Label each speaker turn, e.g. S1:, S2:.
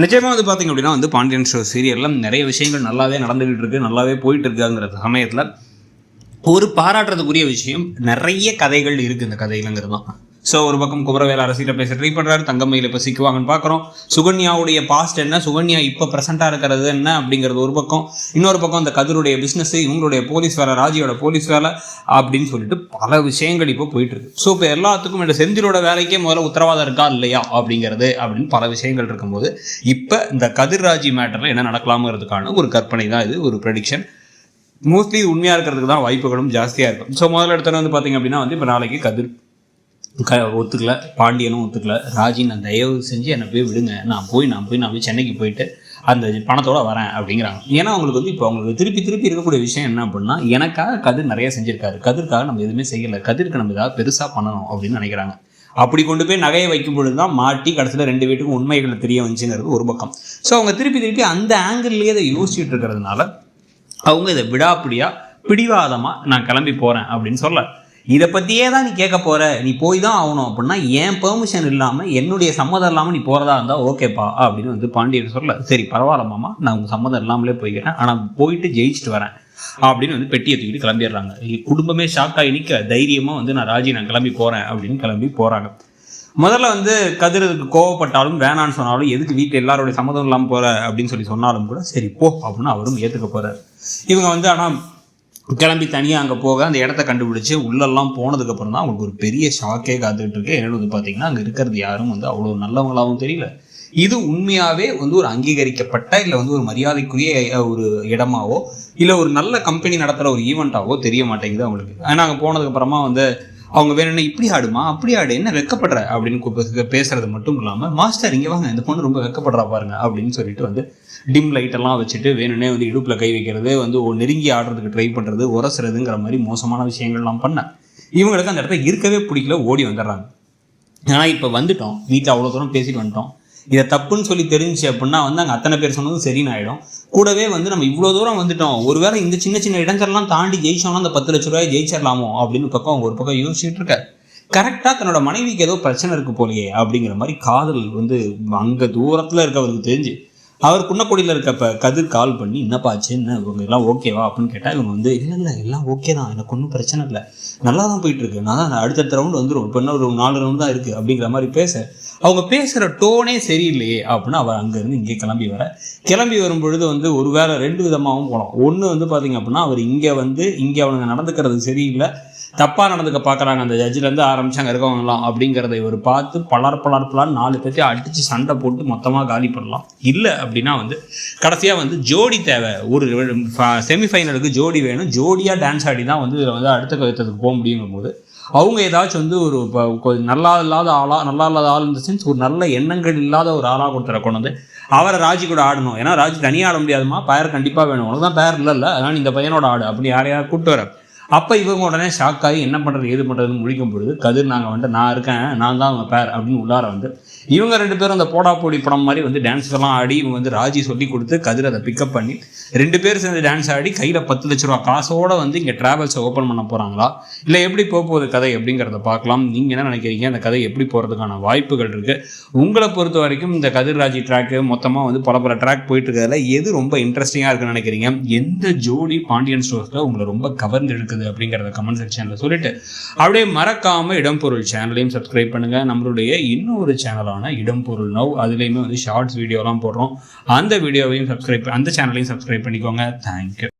S1: நிச்சயமாக வந்து பார்த்திங்க அப்படின்னா வந்து பாண்டியன் ஸ்டோர் சீரியலில் நிறைய விஷயங்கள் நல்லாவே நடந்துகிட்டு இருக்கு, நல்லாவே போயிட்டு இருக்காங்கிற சமயத்தில் ஒரு பாராட்டுறதுக்குரிய விஷயம் நிறைய கதைகள் இருக்குது இந்த கதையிலங்கிறது தான். ஸோ ஒரு பக்கம் குமரவேல் அரசியலை பேச ட்ரை பண்ணுறாரு, தங்கமயில இப்போ சிக்குவாங்கன்னு பார்க்குறோம். சுகன்யாவுடைய பாஸ்ட் என்ன, சுகன்யா இப்போ ப்ரெசென்ட்டாக இருக்கிறது என்ன அப்படிங்கிறது ஒரு பக்கம். இன்னொரு பக்கம் அந்த கதிருடைய பிஸ்னஸ், இவங்களுடைய போலீஸ் வேலை, ராஜியோட போலீஸ் வேலை அப்படின்னு சொல்லிட்டு பல விஷயங்கள் இப்போ போயிட்டு இருக்கு. ஸோ இப்போ எல்லாத்துக்கும் இந்த செந்திலோட வேலைக்கே முதல்ல உத்தரவாதம் இருக்கா இல்லையா அப்படிங்கிறது அப்படின்னு பல விஷயங்கள் இருக்கும்போது இப்போ இந்த கதிர் ராஜி மேட்டரில் என்ன நடக்கலாம்ங்கிறதுக்கான ஒரு கற்பனை தான் இது, ஒரு ப்ரெடிக்ஷன். மோஸ்ட்லி உண்மையாக இருக்கிறதுக்கு தான் வாய்ப்புகளும் ஜாஸ்தியாக இருக்கும். ஸோ முதல்ல எடுத்தோன்னு வந்து பார்த்திங்க அப்படின்னா வந்து இப்போ நாளைக்கு கதிர் ஒத்துக்கல, பாண்டியனும் ஒத்துக்கல, ராஜி நான் தயவு செஞ்சு என்னை போய் விடுங்க, நான் போய் சென்னைக்கு போயிட்டு அந்த பணத்தோடு வரேன் அப்படிங்கிறாங்க. ஏன்னா அவங்களுக்கு வந்து இப்போ அவங்களுக்கு திருப்பி இருக்கக்கூடிய விஷயம் என்ன அப்படின்னா, எனக்காக கதிர் நிறைய செஞ்சுருக்காரு, கதிர்க்காக நம்ம எதுவுமே செய்யலை, கதிருக்கு நம்ம ஏதாவது பெருசாக பண்ணணும் அப்படின்னு நினைக்கிறாங்க. அப்படி கொண்டு போய் நகையை வைக்கும் பொழுது தான் மாட்டி கடைசியில் 2 வீட்டுக்கும் உண்மைகளை தெரிய வந்துச்சுங்கிறது ஒரு பக்கம். ஸோ அவங்க திருப்பி அந்த ஆங்கிள்லேயே அதை யோசிச்சுட்டு இருக்கிறதுனால அவங்க இதை விடாப்பிடியாக பிடிவாதமாக நான் கிளம்பி போகிறேன் அப்படின்னு சொல்ல, இதை பற்றியே தான் நீ கேட்க போகிற, நீ போய் தான் ஆகணும் அப்படின்னா என் பெர்மிஷன் இல்லாமல் என்னுடைய சம்மதம் இல்லாமல் நீ போகிறதா இருந்தால் ஓகேப்பா அப்படின்னு வந்து பாண்டியன் சொல்ல, சரி பரவாயில்ல மாமா, நான் உங்கள் சம்மதம் இல்லாமலே போய்க்கிறேன், ஆனால் போயிட்டு ஜெயிச்சுட்டு வரேன் அப்படின்னு வந்து பெட்டியை தூக்கிட்டு கிளம்பிடுறாங்க. குடும்பமே ஷாக்காகி நிற்க தைரியமாக வந்து நான் கிளம்பி போகிறேன் அப்படின்னு கிளம்பி போகிறாங்க. முதல்ல வந்து கதிருக்கு கோவப்பட்டாலும் வேணான்னு சொன்னாலும், எதுக்கு வீட்டில் எல்லாருடைய சம்மதம் இல்லாமல் போகிற அப்படின்னு சொன்னாலும் கூட சரி போ அப்படின்னு அவரும் ஏற்றுக்க போகிறார். இவங்க வந்து ஆனால் கிளம்பி தனியாக அங்கே போக அந்த இடத்த கண்டுபிடிச்சி உள்ளெல்லாம் போனதுக்கப்புறம் தான் அவங்களுக்கு ஒரு பெரிய ஷாக்கே காத்துக்கிட்டு இருக்கு. என்னென்னு வந்து பார்த்திங்கன்னா, அங்கே இருக்கிறது யாரும் வந்து அவ்வளோ நல்லவங்களாகவும் தெரியல. இது உண்மையாகவே வந்து ஒரு அங்கீகரிக்கப்பட்ட இல்லை வந்து ஒரு மரியாதைக்குரிய ஒரு இடமாவோ இல்லை ஒரு நல்ல கம்பெனி நடத்துகிற ஒரு ஈவெண்ட்டாவோ தெரிய மாட்டேங்குது அவங்களுக்கு. ஆனால் அங்கே போனதுக்கப்புறமா வந்து அவங்க வேணும்னா இப்படி ஆடுமா அப்படி ஆடு, என்ன வெக்கப்படுற அப்படின்னு பேசுறது மட்டும் இல்லாமல், மாஸ்டர் இங்கே வாங்க, இந்த பொண்ணு ரொம்ப வெக்கப்படுறா பாருங்க அப்படின்னு சொல்லிட்டு வந்து டிம் லைட்டெல்லாம் வச்சுட்டு வேணும்னே வந்து இடுப்பில் கை வைக்கிறது, வந்து நெருங்கி ஆடுறதுக்கு ட்ரை பண்ணுறது, உரசுறதுங்கிற மாதிரி மோசமான விஷயங்கள்லாம் பண்ண இவங்களுக்கு அந்த இடத்த இருக்கவே பிடிக்கல, ஓடி வந்துடுறாங்க. ஆனால் இப்போ வந்துட்டோம், வீட்டில் அவ்வளோ தூரம் பேசிட்டு வந்துட்டோம், இதை தப்புன்னு சொல்லி தெரிஞ்சு அப்படின்னா வந்து அங்கே அத்தனை பேர் சொன்னதும் சரின்னு ஆகிடும். கூடவே வந்து நம்ம இவ்வளோ தூரம் வந்துட்டோம், ஒருவேளை இந்த சின்ன இடங்கள்லாம் தாண்டி ஜெயிச்சோம்னா அந்த 10 லட்ச ரூபாய் ஜெயிச்சிடலாமோ அப்படின்னு பக்கம் அவங்க ஒரு பக்கம் யோசிச்சுட்டு இருக்காரு. கரெக்டாக தன்னோட மனைவிக்கு ஏதோ பிரச்சனை இருக்குது போலையே அப்படிங்கிற மாதிரி காதல் வந்து அங்கே தூரத்தில் இருக்கவருக்கு தெரிஞ்சு அவர் குன்னக்குடியில் இருக்கப்ப கதிர் கால் பண்ணி, என்னப்பாச்சு, என்ன இவங்க எல்லாம் ஓகேவா அப்படின்னு கேட்டால் இவங்க வந்து இல்லை எல்லாம் ஓகே தான், எனக்கு ஒன்றும் பிரச்சனை இல்லை, நல்லா தான் போயிட்டுருக்கு, நான் தான் அடுத்தடுத்த ரவுண்டு வந்துடும், இப்போ என்ன ஒரு 4 ரவுண்டு தான் இருக்குது அப்படிங்கிற மாதிரி பேச அவங்க பேசுகிற டோனே சரியில்லையே அப்படின்னு அவர் அங்கேருந்து இங்கே கிளம்பி வரும்பொழுது வந்து ஒரு வேளை 2 விதமாகவும் போகலாம். ஒன்று வந்து பார்த்திங்க அப்படின்னா, அவர் இங்கே அவனுங்க நடந்துக்கிறது சரியில்லை, தப்பாக நடந்துக்க பார்க்குறாங்க, அந்த ஜட்ஜிலேருந்து ஆரம்பிச்சாங்க இருக்கவங்கலாம் அப்படிங்கிறத இவர் பார்த்து பலார் 4 பேர்த்தையும் அடித்து சண்டை போட்டு மொத்தமாக காலி பண்ணலாம். இல்லை அப்படின்னா வந்து கடைசியாக வந்து ஜோடி தேவை, ஒரு செமிஃபைனலுக்கு ஜோடி வேணும், ஜோடியாக டான்ஸ் ஆடி தான் வந்து இதில் வந்து அடுத்த கவித்ததுக்கு போக முடியுங்கும் போது அவங்க ஏதாச்சும் வந்து ஒரு நல்லா இல்லாத ஆள் இந்த சென்ஸ் ஒரு நல்ல எண்ணங்கள் இல்லாத ஒரு ஆளாக கொடுத்துற கொண்டு வந்து அவரை ராஜி கூட ஆடணும். ஏன்னா ராஜி தனியாக ஆட முடியாதுமா, பேர் கண்டிப்பாக வேணும், உனக்கு தான் பேர் இல்லைல்ல, அதனால் இந்த பையனோட ஆடு அப்படி யாரையாவது கூப்பிட்டு வர. அப்போ இவங்க உடனே ஷாக்காகி என்ன பண்ணுறது ஏது பண்ணுறதுன்னு முடிக்கும் பொழுது கதிர் நாங்கள் வந்துட்டு நான் இருக்கேன், நான் தான் அவங்க பேர் அப்படின்னு உள்ளார வந்து இவங்க 2 பேரும் அந்த போடாப்போடி படம் மாதிரி வந்து டான்ஸ்லாம் ஆடி இவங்க வந்து ராஜி சொல்லி கொடுத்து கதிர் அதை பிக்கப் பண்ணி 2 பேர் சேர்ந்து டான்ஸ் ஆடி கையில் 10 லட்ச ரூபா காசோடு வந்து இங்கே ட்ராவல்ஸை ஓப்பன் பண்ண போகிறாங்களா இல்லை எப்படி போகுது கதை அப்படிங்கிறத பார்க்கலாம். நீங்கள் என்ன நினைக்கிறீங்க, அந்த கதை எப்படி போகிறதுக்கான வாய்ப்புகள் இருக்குது? உங்களை பொறுத்த வரைக்கும் இந்த கதிர் ராஜி ட்ராக்கு மொத்தமாக வந்து பல ட்ராக் போயிட்டு இருக்கிறதுல எது ரொம்ப இன்ட்ரெஸ்டிங்காக இருக்குன்னு நினைக்கிறீங்க? எந்த ஜோடி பாண்டியன் ஸ்டோர்ஸில் உங்களை ரொம்ப கவர்ந்து எடுக்குது அப்படிங்கிறத கமெண்ட் செக்ஷனில் சொல்லிட்டு அப்படியே மறக்காமல் இடம்பொருள் சேனலையும் சப்ஸ்கிரைப் பண்ணுங்கள். நம்மளுடைய இன்னொரு சேனலான இடம்பொருள் நவ், அதுலேயுமே வந்து ஷார்ட்ஸ் வீடியோலாம் போடுறோம், அந்த வீடியோவையும் அந்த சேனலையும் சப்ஸ்கிரைப் பண்ணிக்கோங்க. தேங்க்யூ.